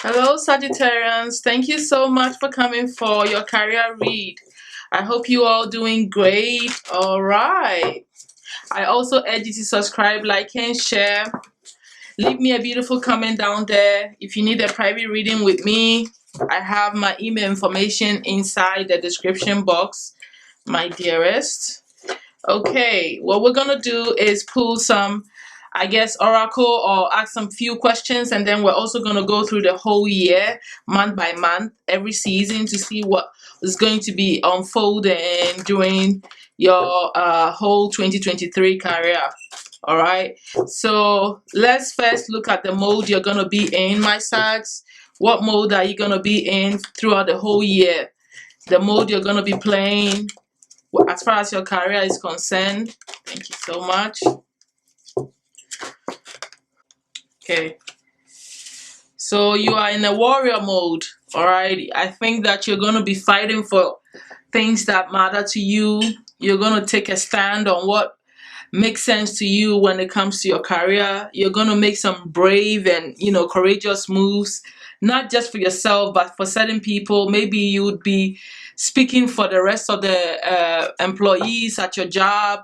Hello, Sagittarians. Thank you so much for coming for your career read. I hope you all doing great. All right. I also urge you to subscribe, like, and share. Leave me a beautiful comment down there. If you need a private reading with me, I have my email information inside the description box, my dearest. Okay, what we're gonna do is pull some, I guess, oracle or ask some few questions, and then we're also gonna go through the whole year, month by month, every season to see what is going to be unfolding during your whole 2023 career. All right, so let's first look at the mode you're gonna be in, my Sags. What mode are you gonna be in throughout the whole year? The mode you're gonna be playing as far as your career is concerned. Thank you so much. Okay, so you are in a warrior mode. All right, I think that you're going to be fighting for things that matter to you. You're going to take a stand on what makes sense to you when it comes to your career. You're going to make some brave and courageous moves, not just for yourself but for certain people. Maybe you would be speaking for the rest of the employees at your job,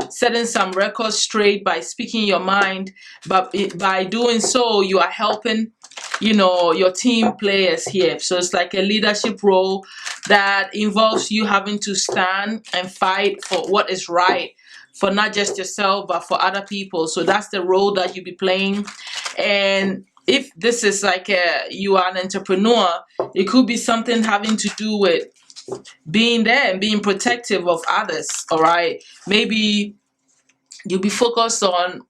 setting some records straight by speaking your mind. But by doing so, you are helping your team players here. So it's like a leadership role that involves you having to stand and fight for what is right for not just yourself but for other people. So that's the role that you be playing. And if this is like you are an entrepreneur, it could be something having to do with being there and being protective of others. All right, maybe you'll be focused on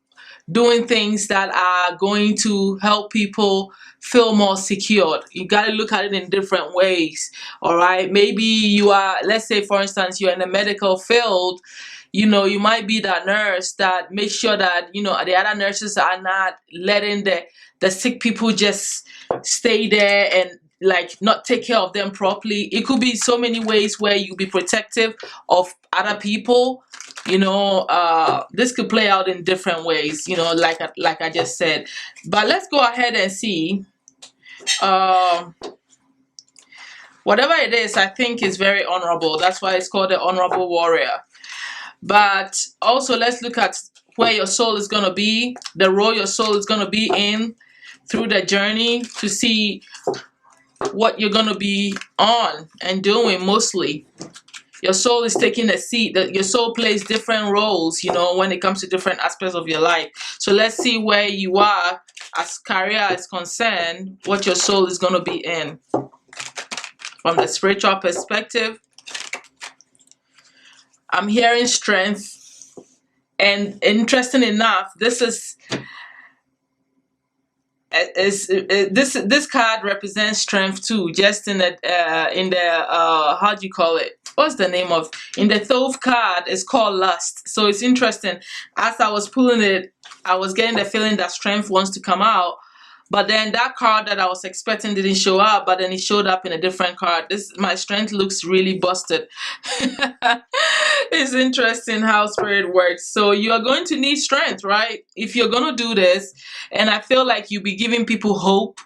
doing things that are going to help people feel more secured. You got to look at it in different ways. All right, maybe you are, let's say for instance, you're in the medical field. You might be that nurse that makes sure that the other nurses are not letting the sick people just stay there and like not take care of them properly. It could be so many ways where you be protective of other people. This could play out in different ways, like I just said. But let's go ahead and see. um Whatever it is, I think is very honorable. That's why it's called the honorable warrior. But also, let's look at where your soul is going to be, the role your soul is going to be in through the journey, to see what you're going to be on and doing mostly. Your soul is taking a seat. That your soul plays different roles, when it comes to different aspects of your life. So let's see where you are as career is concerned, what your soul is going to be in. From the spiritual perspective, I'm hearing strength. And interesting enough, this card represents strength too. Just in the how do you call it? What's the name of in the Thoth card? It's called lust. So it's interesting. As I was pulling it, I was getting the feeling that strength wants to come out. But then that card that I was expecting didn't show up, but then it showed up in a different card. My strength looks really busted. It's interesting how spirit works. So you are going to need strength, right? If you're going to do this, and I feel like you'll be giving people hope,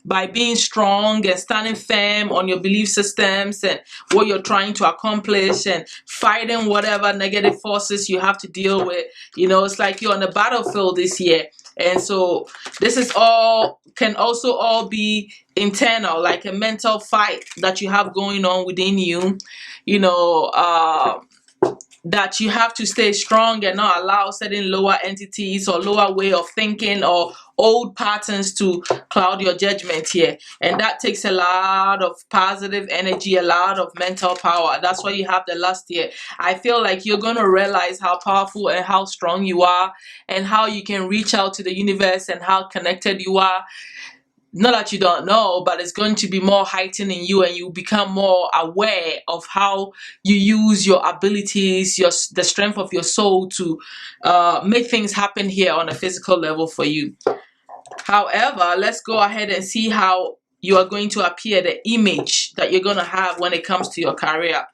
by being strong and standing firm on your belief systems and what you're trying to accomplish and fighting whatever negative forces you have to deal with. It's like you're on the battlefield this year. And so this is all can also all be internal, like a mental fight that you have going on within you, you know, uh, that you have to stay strong and not allow certain lower entities or lower way of thinking or old patterns to cloud your judgment here. And that takes a lot of positive energy, a lot of mental power. That's why you have the last here. I feel like you're going to realize how powerful and how strong you are and how you can reach out to the universe and how connected you are. Not that you don't know, but it's going to be more heightened in you, and you become more aware of how you use your abilities, the strength of your soul to make things happen here on a physical level for you. However, let's go ahead and see how you are going to appear, the image that you're going to have when it comes to your career.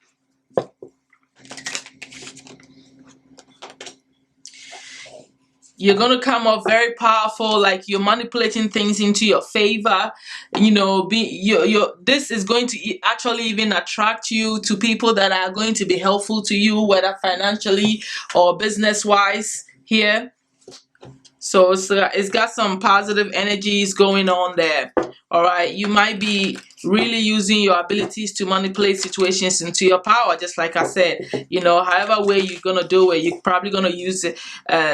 You're gonna come off very powerful, like you're manipulating things into your favor. This is going to actually even attract you to people that are going to be helpful to you, whether financially or business wise here. So it's got some positive energies going on there. All right, you might be really using your abilities to manipulate situations into your power, just like I said. However way you're gonna do it, you're probably gonna use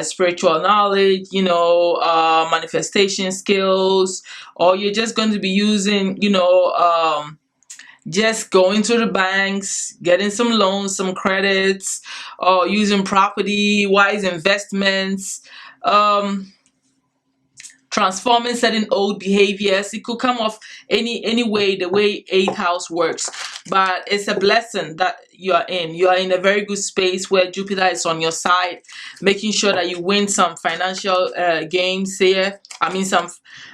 spiritual knowledge, manifestation skills, or you're just going to be using, just going to the banks, getting some loans, some credits, or using property, wise investments. Um, Transforming certain old behaviors. It could come off any way, the way eighth house works, but it's a blessing that you are in a very good space where Jupiter is on your side, making sure that you win some financial gains here. I mean, some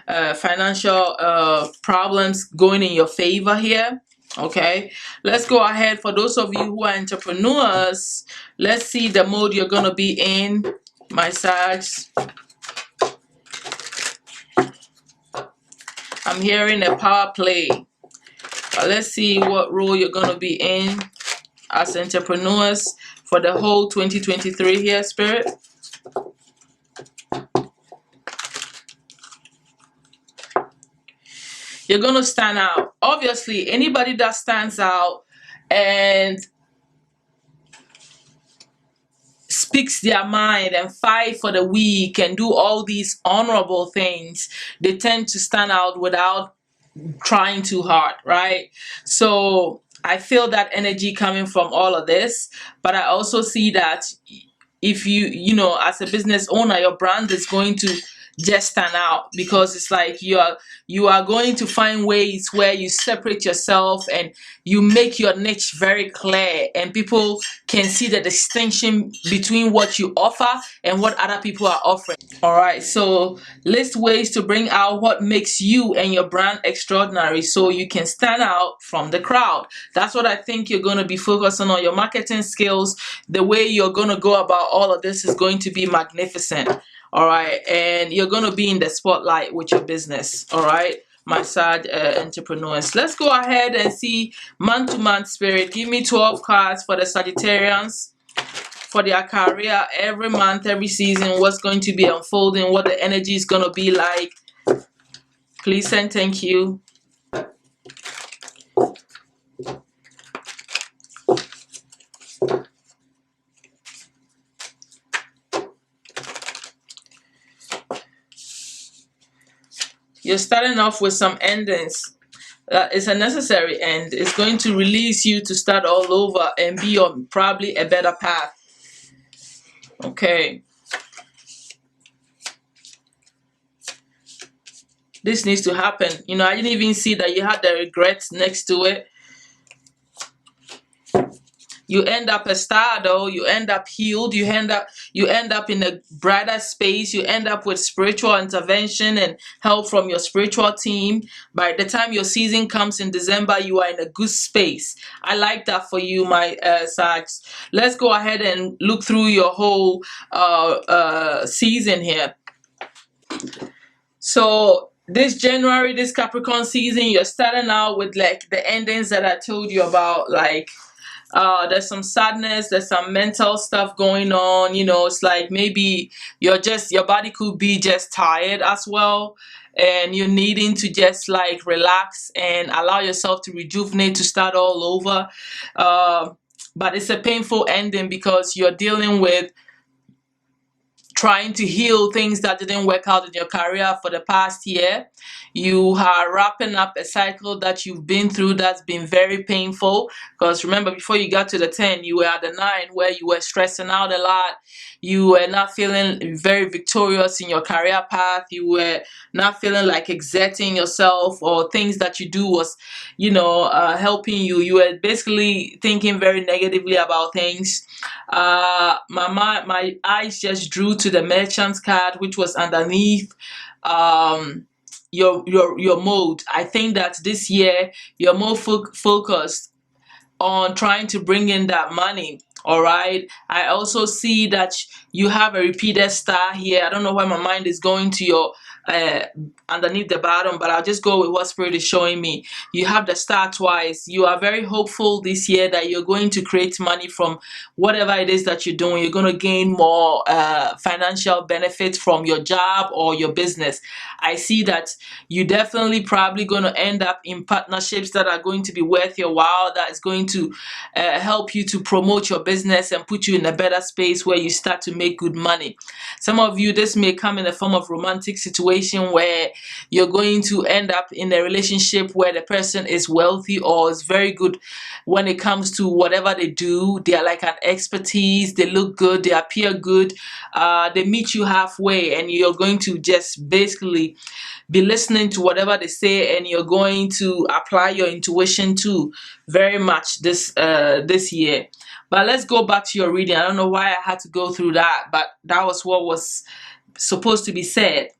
financial problems going in your favor here. Okay, let's go ahead. For those of you who are entrepreneurs, let's see the mode you're gonna be in, my Sag. I'm hearing a power play. But let's see what role you're going to be in as entrepreneurs for the whole 2023 here, Spirit. You're going to stand out. Obviously, anybody that stands out and speaks their mind and fight for the weak and do all these honorable things, they tend to stand out without trying too hard, right? So I feel that energy coming from all of this, but I also see that if as a business owner, your brand is going to just stand out, because it's like you are going to find ways where you separate yourself and you make your niche very clear, and people can see the distinction between what you offer and what other people are offering. All right, so list ways to bring out what makes you and your brand extraordinary so you can stand out from the crowd. That's what I think you're going to be focusing on. Your marketing skills, the way you're going to go about all of this is going to be magnificent. All right, and you're going to be in the spotlight with your business. All right, my Sag entrepreneurs. Let's go ahead and see month to month, Spirit. Give me 12 cards for the Sagittarians, for their career, every month, every season, what's going to be unfolding, what the energy is going to be like. Please and thank you. You're starting off with some endings. It's a necessary end. It's going to release you to start all over and be on probably a better path. Okay. This needs to happen. I didn't even see that you had the regrets next to it. You end up a star, though. You end up healed. You end up in a brighter space. You end up with spiritual intervention and help from your spiritual team. By the time your season comes in December, you are in a good space. I like that for you, my Sags. Let's go ahead and look through your whole season here. So this January, this Capricorn season, you're starting out with like the endings that I told you about, like there's some sadness, there's some mental stuff going on. It's like maybe your body could be just tired as well, and you're needing to just like relax and allow yourself to rejuvenate, to start all over. But it's a painful ending because you're dealing with trying to heal things that didn't work out in your career for the past year. You are wrapping up a cycle that you've been through that's been very painful. Because remember, before you got to the 10, you were at the 9 where you were stressing out a lot. You were not feeling very victorious in your career path. You were not feeling like exerting yourself, or things that you do was, helping you. You were basically thinking very negatively about things. My eyes just drew to the merchant's card, which was underneath your mode. I think that this year you're more focused on trying to bring in that money. All right. I also see that you have a repeated star here. I don't know why my mind is going to your uh, underneath the bottom, but I'll just go with what Spirit is showing me. You have the star twice. You are very hopeful this year that you're going to create money from whatever it is that you're doing. You're going to gain more financial benefits from your job or your business. I see that you definitely probably going to end up in partnerships that are going to be worth your while, that is going to help you to promote your business and put you in a better space where you start to make good money. Some of you, this may come in the form of romantic situation where you're going to end up in a relationship where the person is wealthy or is very good when it comes to whatever they do. They are like an expertise, they look good, they appear good, they meet you halfway, and you're going to just basically be listening to whatever they say, and you're going to apply your intuition too very much this year. But let's go back to your reading. I don't know why I had to go through that, but that was what was supposed to be said.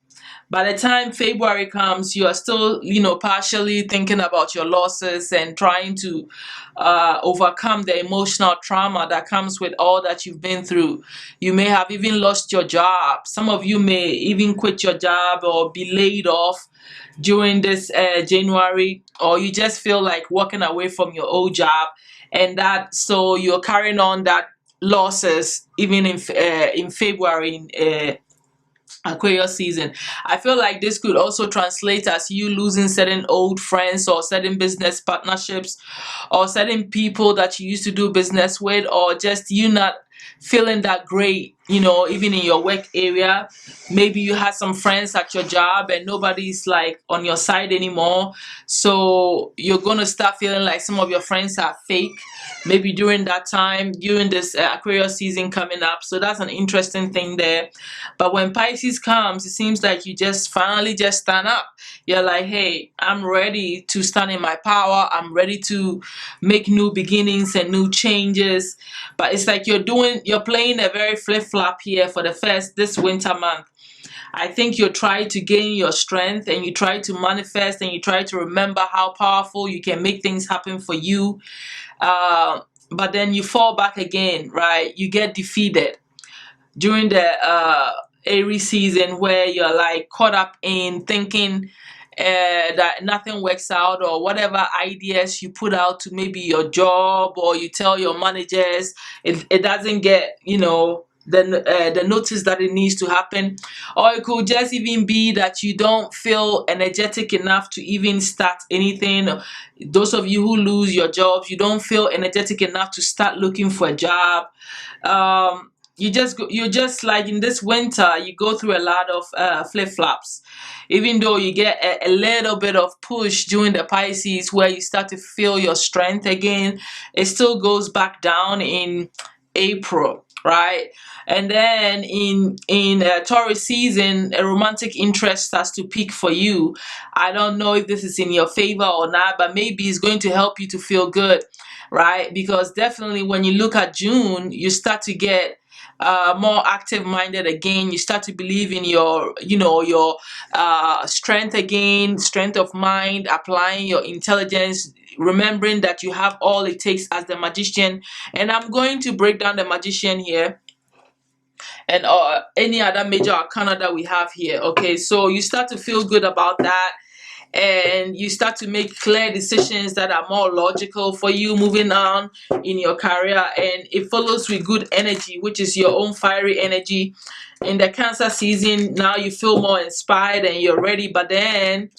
By the time February comes, you are still, partially thinking about your losses and trying to overcome the emotional trauma that comes with all that you've been through. You may have even lost your job. Some of you may even quit your job or be laid off during this January, or you just feel like walking away from your old job, and that so you're carrying on that losses even in February. Aquarius season. I feel like this could also translate as you losing certain old friends or certain business partnerships or certain people that you used to do business with, or just you not feeling that great, even in your work area. Maybe you had some friends at your job and nobody's like on your side anymore. So you're going to start feeling like some of your friends are fake. Maybe during that time, during this Aquarius season coming up. So that's an interesting thing there. But when Pisces comes, it seems like you just finally just stand up. You're like, hey, I'm ready to stand in my power. I'm ready to make new beginnings and new changes. But it's like you're playing a very flip-flop here for this winter month. I think you try to gain your strength and you try to manifest and you try to remember how powerful you can make things happen for you. But then you fall back again, right? You get defeated during the Aries season, where you're like caught up in thinking that nothing works out, or whatever ideas you put out to maybe your job or you tell your managers, it doesn't get, the notice that it needs to happen. Or it could just even be that you don't feel energetic enough to even start anything. Those of you who lose your jobs, you don't feel energetic enough to start looking for a job. You're just like in this winter, you go through a lot of flip-flops. Even though you get a little bit of push during the Pisces where you start to feel your strength again, it still goes back down in April, right? And then in Taurus season, a romantic interest starts to peak for you. I don't know if this is in your favor or not, but maybe it's going to help you to feel good, right? Because definitely when you look at June, you start to get more active-minded again. You start to believe in your strength again, strength of mind, applying your intelligence, remembering that you have all it takes as the magician. And I'm going to break down the magician here and any other major arcana that we have here. Okay, so you start to feel good about that, and you start to make clear decisions that are more logical for you moving on in your career, and it follows with good energy, which is your own fiery energy. In the Cancer season, now you feel more inspired and you're ready, but then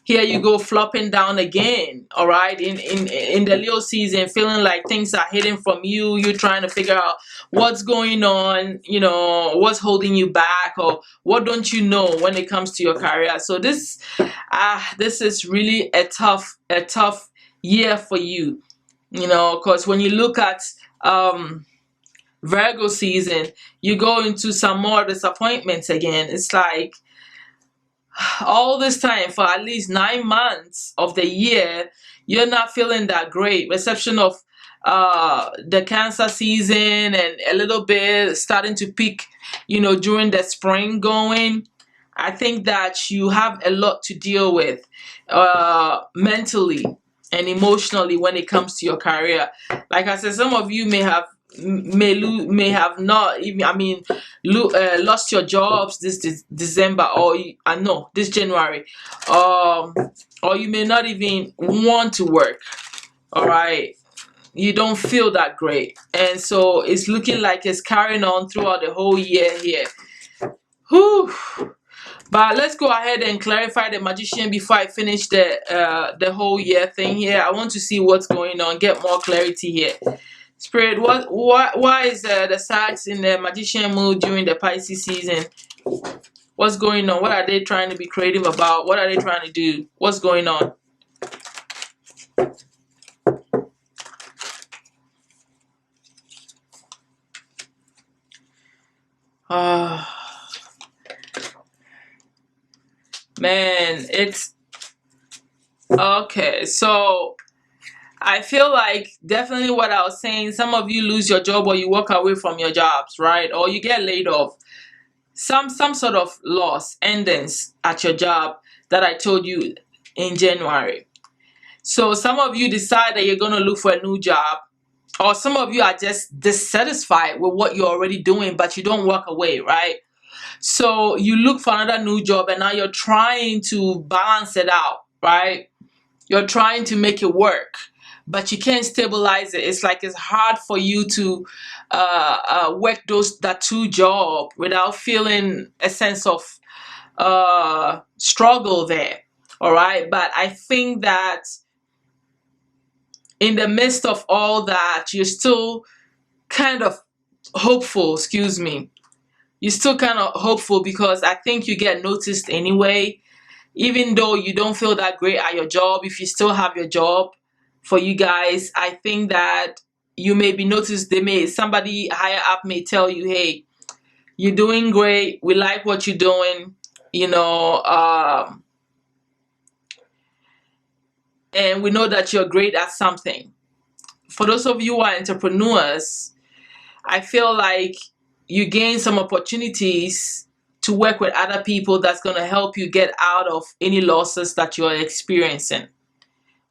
here you go flopping down again. All right, in the Leo season, feeling like things are hidden from you. You're trying to figure out what's going on, what's holding you back, or what don't you know when it comes to your career. So this is really a tough year for you, because when you look at Virgo season, you go into some more disappointments again. It's like all this time for at least 9 months of the year, you're not feeling that great. Reception of the Cancer season, and a little bit starting to peak, during the spring going. I think that you have a lot to deal with mentally. and emotionally when it comes to your career. Like I said, some of you may have not even, lost your jobs this December, or I know this January, um or you may not even want to work. All right, you don't feel that great, and so it's looking like it's carrying on throughout the whole year here. Whew. But let's go ahead and clarify the magician before I finish the whole year thing here. I want to see what's going on, get more clarity here. Spirit, why is the Sags in the magician mood during the Pisces season? What's going on? What are they trying to be creative about? What are they trying to do? What's going on? Man, it's okay. So I feel like definitely what I was saying, some of you lose your job or you walk away from your jobs, right? Or you get laid off. Some sort of loss, endings at your job that I told you in January. So some of you decide that you're going to look for a new job, or some of you are just dissatisfied with what you're already doing, but you don't walk away, right? So you look for another new job, and now you're trying to balance it out, right? You're trying to make it work, but you can't stabilize it. It's like it's hard for you to work that two job without feeling a sense of struggle there. All right, but I think that in the midst of all that, you're still kind of hopeful. Excuse me. You're still kind of hopeful because I think you get noticed anyway. Even though you don't feel that great at your job, if you still have your job, for you guys, I think that you may be noticed. Somebody higher up may tell you, hey, you're doing great. We like what you're doing, you know, and we know that you're great at something. For those of you who are entrepreneurs, I feel like you gain some opportunities to work with other people that's going to help you get out of any losses that you're experiencing,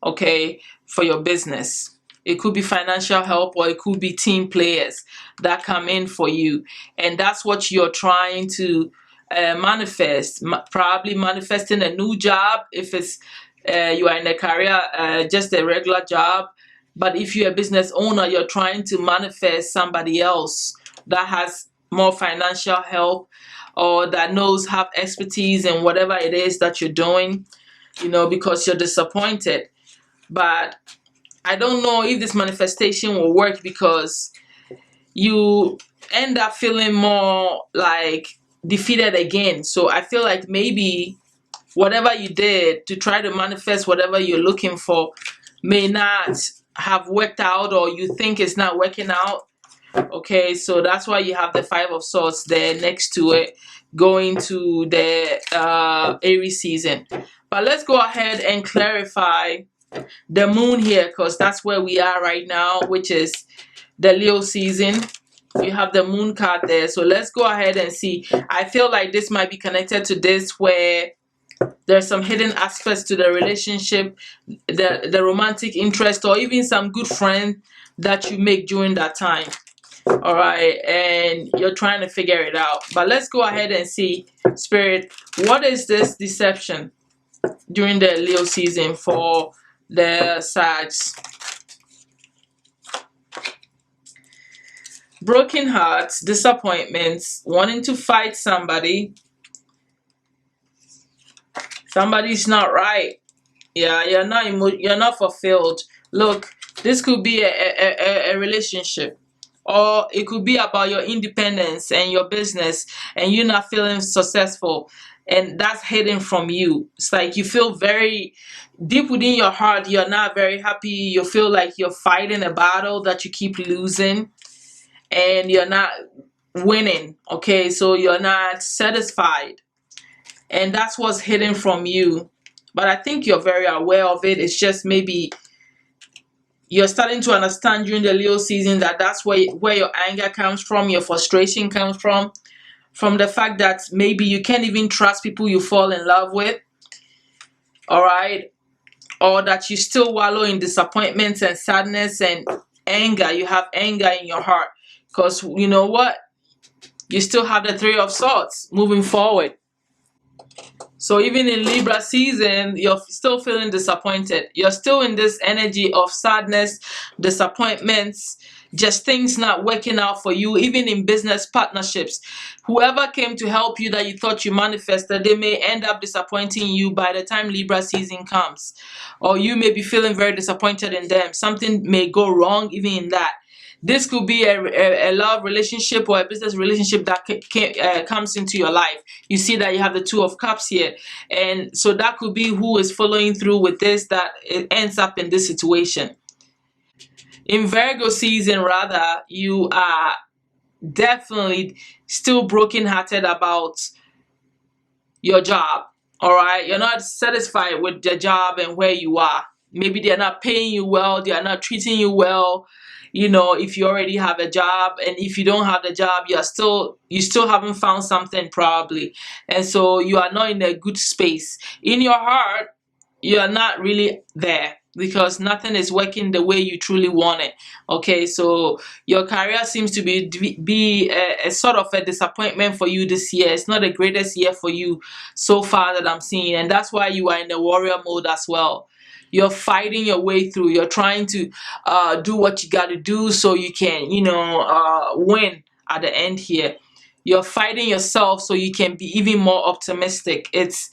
okay, for your business. It could be financial help, or it could be team players that come in for you. And that's what you're trying to manifest. Probably manifesting a new job if it's you are in a career, just a regular job. But if you're a business owner, you're trying to manifest somebody else that has more financial help, or that have expertise in whatever it is that you're doing, because you're disappointed. But I don't know if this manifestation will work, because you end up feeling more like defeated again. So I feel like maybe whatever you did to try to manifest whatever you're looking for may not have worked out, or you think it's not working out. Okay, so that's why you have the Five of Swords there next to it, going to the Aries season. But let's go ahead and clarify the moon here, because that's where we are right now, which is the Leo season. You have the moon card there. So let's go ahead and see. I feel like this might be connected to this, where there's some hidden aspects to the relationship, the romantic interest, or even some good friend that you make during that time. All right, and you're trying to figure it out. But let's go ahead and see, Spirit, what is this deception during the Leo season for the Sags? Broken hearts, disappointments, wanting to fight somebody. Somebody's not right. Yeah, you're not fulfilled. Look, this could be a relationship, or it could be about your independence and your business, and you're not feeling successful, and that's hidden from you. It's like you feel very deep within your heart, you're not very happy. You feel like you're fighting a battle that you keep losing, and you're not winning. Okay, so you're not satisfied, and that's what's hidden from you. But I think you're very aware of it. It's just maybe you're starting to understand during the Leo season that that's where your anger comes from, your frustration comes from the fact that maybe you can't even trust people you fall in love with. All right, or that you still wallow in disappointments and sadness and anger. You have anger in your heart because you know what? You still have the Three of Swords moving forward. So even in Libra season, you're still feeling disappointed. You're still in this energy of sadness, disappointments, just things not working out for you, even in business partnerships. Whoever came to help you that you thought you manifested, they may end up disappointing you by the time Libra season comes. Or you may be feeling very disappointed in them. Something may go wrong even in that. This could be a love relationship or a business relationship that comes into your life. You see that you have the Two of Cups here. And so that could be who is following through with this, that it ends up in this situation. In Virgo season, rather, you are definitely still brokenhearted about your job. All right, you're not satisfied with the job and where you are. Maybe they're not paying you well, they are not treating you well. You know, if you already have a job, and if you don't have the job, you still haven't found something probably, and so you are not in a good space. In your heart, you are not really there because nothing is working the way you truly want it. Okay, so your career seems to be a sort of a disappointment for you this year. It's not the greatest year for you so far that I'm seeing, and that's why you are in the warrior mode as well. You're fighting your way through. You're trying to do what you got to do so you can, win at the end here. You're fighting yourself so you can be even more optimistic. It's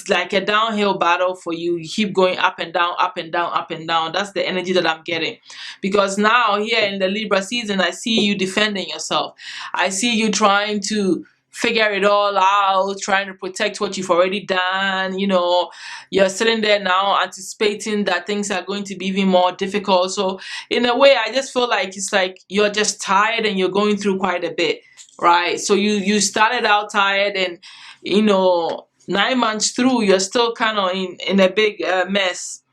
like a downhill battle for you. You keep going up and down, up and down, up and down. That's the energy that I'm getting. Because now here in the Libra season, I see you defending yourself. I see you trying to figure it all out, trying to protect what you've already done. You're sitting there now anticipating that things are going to be even more difficult. So in a way, I just feel like it's like you're just tired and you're going through quite a bit, right? So you started out tired, and 9 months through, you're still kind of in a big mess,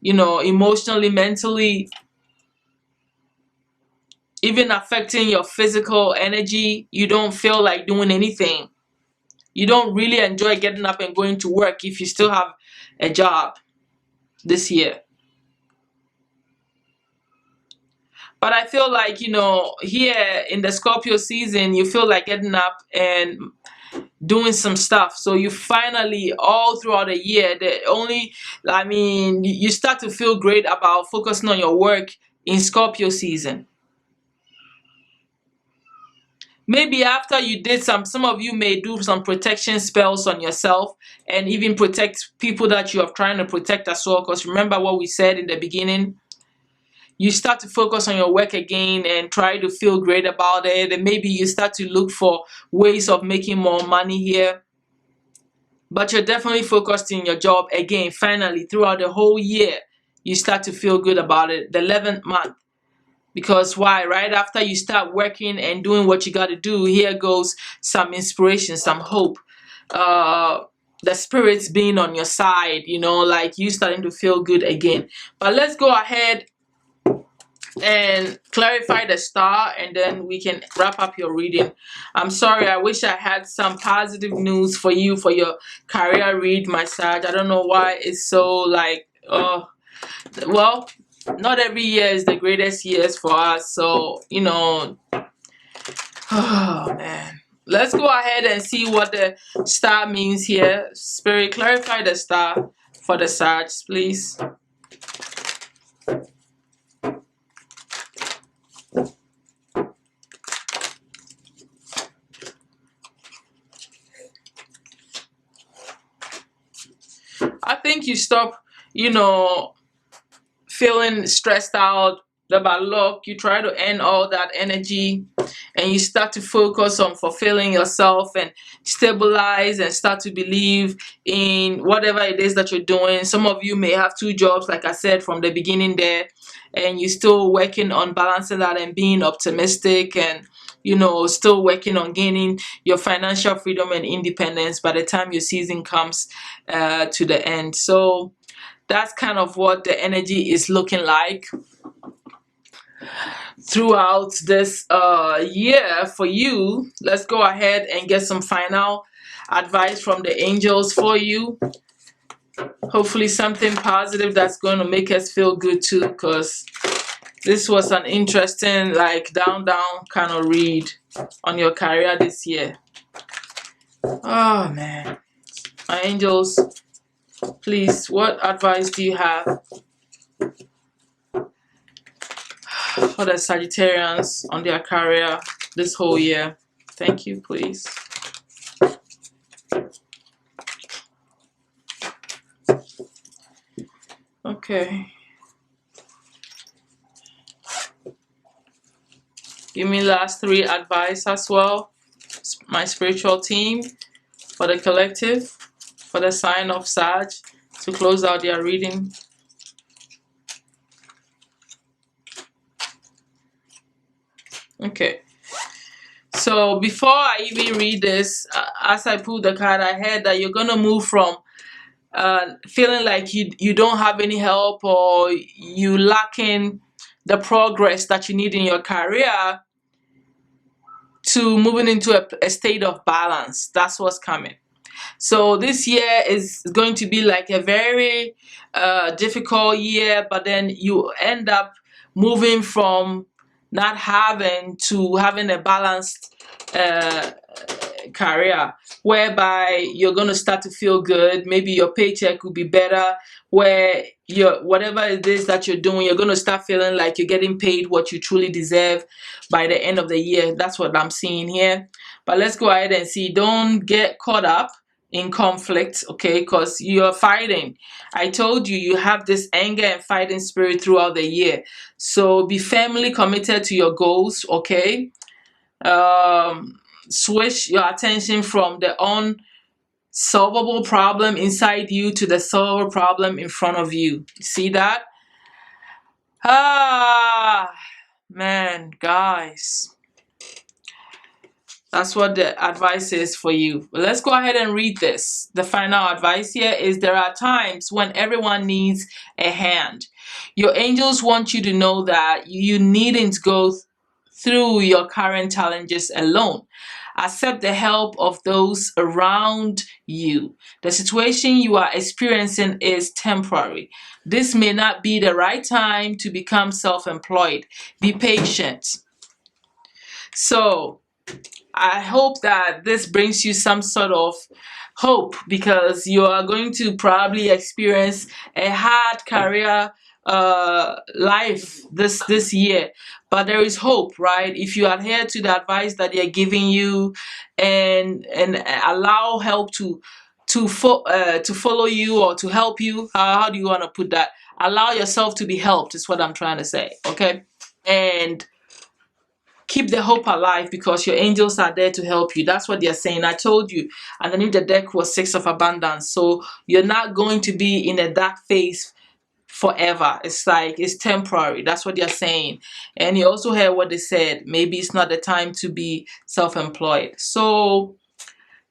emotionally, mentally, even affecting your physical energy. You don't feel like doing anything. You don't really enjoy getting up and going to work if you still have a job this year. But I feel like, here in the Scorpio season, you feel like getting up and doing some stuff. So you finally, all throughout the year, you start to feel great about focusing on your work in Scorpio season. Maybe after you did some of you may do some protection spells on yourself and even protect people that you are trying to protect as well. Because remember what we said in the beginning, you start to focus on your work again and try to feel great about it. And maybe you start to look for ways of making more money here. But you're definitely focused in your job again. Finally, throughout the whole year, you start to feel good about it. The 11th month. Because why? Right after you start working and doing what you got to do, here goes some inspiration, some hope. The spirits being on your side, like you starting to feel good again. But let's go ahead and clarify the star, and then we can wrap up your reading. I'm sorry, I wish I had some positive news for you for your career read, my Sag. I don't know why it's so like, well, not every year is the greatest years for us. So, oh man. Let's go ahead and see what the star means here. Spirit, clarify the star for the Sag, please. I think you stop, feeling stressed out about luck. You try to end all that energy and you start to focus on fulfilling yourself and stabilize and start to believe in whatever it is that you're doing. Some of you may have two jobs, like I said from the beginning there, and you're still working on balancing that and being optimistic and still working on gaining your financial freedom and independence by the time your season comes to the end. So that's kind of what the energy is looking like throughout this year for you. Let's go ahead and get some final advice from the angels for you. Hopefully something positive that's going to make us feel good too, because this was an interesting, like, down kind of read on your career this year. Oh man, my angels, please, what advice do you have for the Sagittarians on their career this whole year? Thank you, please. Okay. Give me last 3 advice as well, my spiritual team, for the collective, for the sign of Sag, to close out their reading. Okay. So before I even read this, as I pulled the card, I heard that you're gonna move from feeling like you don't have any help, or you lacking the progress that you need in your career, to moving into a state of balance. That's what's coming. So this year is going to be like a very difficult year, but then you end up moving from not having to having a balanced career, whereby you're going to start to feel good. Maybe your paycheck will be better, where whatever it is that you're doing, you're going to start feeling like you're getting paid what you truly deserve by the end of the year. That's what I'm seeing here. But let's go ahead and see. Don't get caught up in conflict, okay, because you're fighting. I told you, you have this anger and fighting spirit throughout the year. So be firmly committed to your goals, okay? Switch your attention from the unsolvable problem inside you to the solvable problem in front of you. See that? Ah, man, guys. That's what the advice is for you. But let's go ahead and read this. The final advice here is: there are times when everyone needs a hand. Your angels want you to know that you needn't go through your current challenges alone. Accept the help of those around you. The situation you are experiencing is temporary. This may not be the right time to become self-employed. Be patient. So, I hope that this brings you some sort of hope, because you are going to probably experience a hard career life this year, but there is hope, right? If you adhere to the advice that they're giving you, and allow help to follow you, or to help you. How do you want to put that? Allow yourself to be helped is what I'm trying to say, okay? And keep the hope alive, because your angels are there to help you. That's what they're saying. I told you, underneath the deck was 6 of abundance. So you're not going to be in a dark phase forever. It's like, it's temporary. That's what they're saying. And you also heard what they said. Maybe it's not the time to be self-employed. So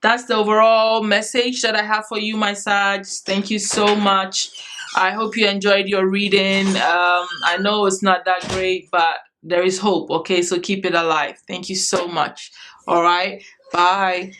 that's the overall message that I have for you, my Sag. Thank you so much. I hope you enjoyed your reading. I know it's not that great, but there is hope, okay? So keep it alive. Thank you so much. All right. Bye.